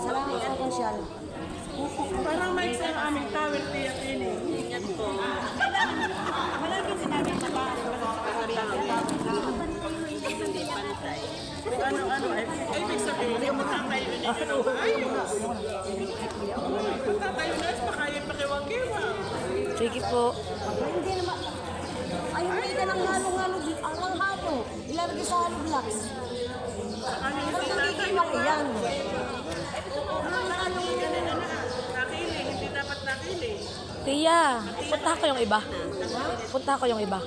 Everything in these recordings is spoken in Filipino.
Salamat sa konsyal. Parang may isang aming tower tiyak yun eh. Ingat po. Malagyan sinabi sa bahay. Hindi pantay. Ano, ay ibig sabihin, yung matatayo ninyo ng maayos. Matatayo na, baka yung pakiwang-kiwang. Sige po. Hindi naman. Ayun, hindi ka nang halo-halo. Ang halo. Ilalagay sa halo blocks. Hindi lang yan. Nakiling, hindi dapat nakiling. Tia, punta ko yung iba. Punta ko yung iba.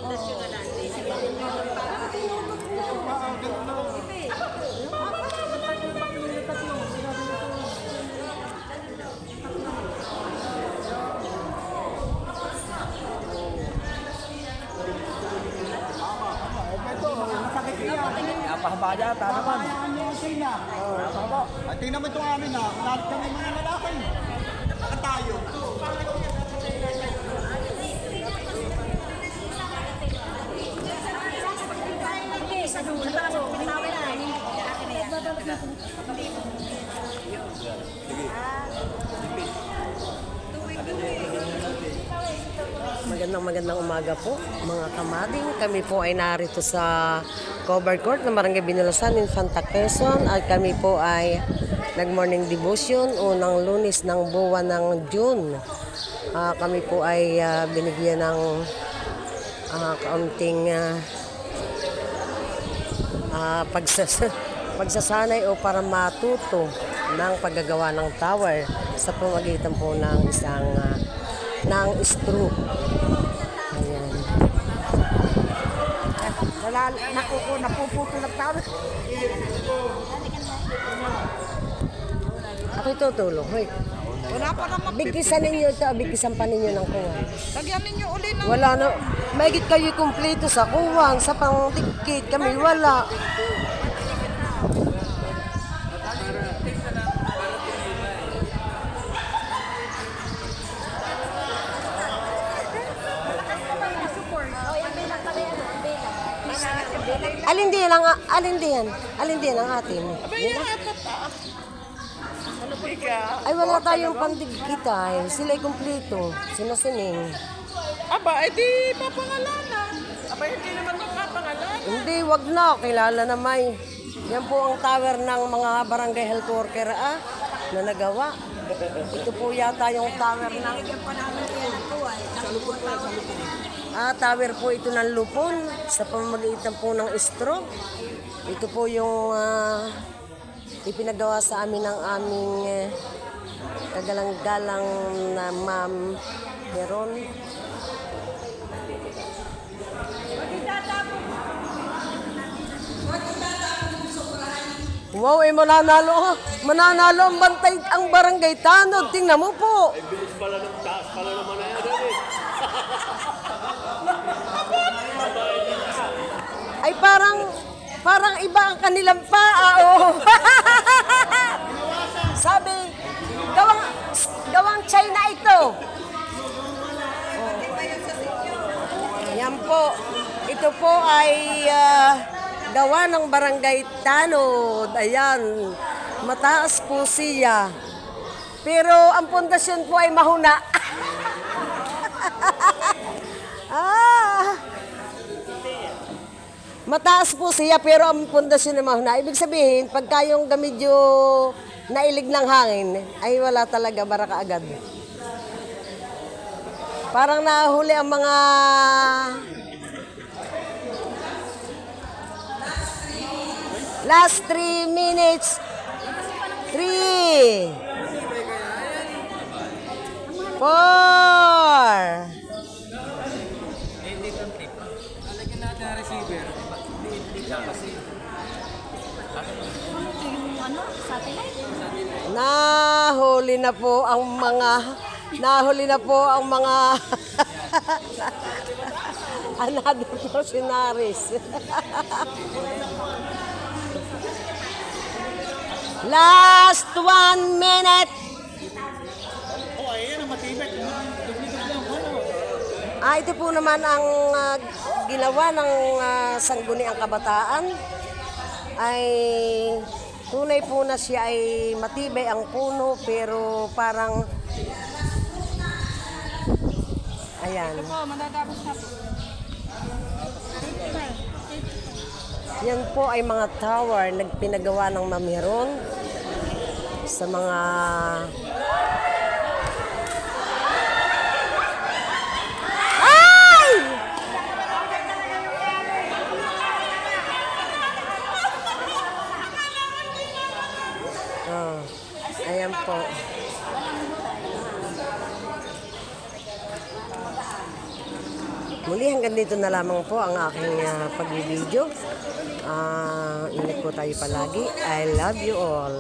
Napahaba yata naman. Ay, tingnan mo itong amin na. Lahat kami mga lalaki. Nakatayo. Magandang umaga po mga kamading. Kami po ay narito sa covered court ng Barangay Binulasan, Infanta Quezon, at kami po ay nag-morning devotion unang Lunes ng buwan ng June. Kami po ay binigyan ng kaunting pagsasanay o para matuto ng paggagawa ng tower sa pamamagitan po ng isang ng straw. Ayan. Napuputo ng tao. Ako'y tutulong. Hoy. Wala pa naman. Bigkisan ninyo ito, bigkisan pa ninyo ng kuwan. Lagyan ninyo uli ng... Wala na. Mahigit kayo kumpleto sa kuwan, sa pangdikit. Kami wala. Alin din ang atin. Ay wala tayong pandikit ay. Sila'y kumpleto. Sinasining. Aba, edi papangalanan. Aba, hindi naman magpapangalanan. Hindi, wag na. Kilala na may. Yan po ang tower ng mga barangay health worker na nagawa. Ito po yata yung tower ng... tower po ito ng Lupon sa pamamagitan po ng straw. Ito po yung ipinagawa sa amin ng aming kagalang-galang na Ma'am Heron. Wow, mananalo ang bantay ang barangay Tanod. Tingnan mo po. Ay, bilis pala ng taas pala naman na yan. Ay parang iba ang kanilang paa. Oh. Sabi, gawang China ito. Oh. Yan po. Ito po ay gawa ng barangay Tanod. Ayan. Mataas po siya. Pero ang pundasyon po ay mahuna. Mataas po siya pero ang pundasyon ay mahuna. Ibig sabihin, pagka yung medyo nailig ng hangin, ay wala talaga, baraka agad. Parang nahuli ang mga... Last 3 minutes. 3 4 Nahuli na po ang mga another mercenaries. Last Last 1 minute. Oh, ayan ang matibay. Dugli-dugli ang ano. Ito po naman ang ginawa ng Sangguniang Kabataan. Ay tunay po na siya ay matibay ang puno pero parang ayan. Po, madadapos na po. Yan po ay mga tower nagpinagawa ng Mamiron sa mga ay! Ayan po. Muli hanggang dito na lamang po ang aking pagbibideo. Ingat po tayo palagi. I love you all.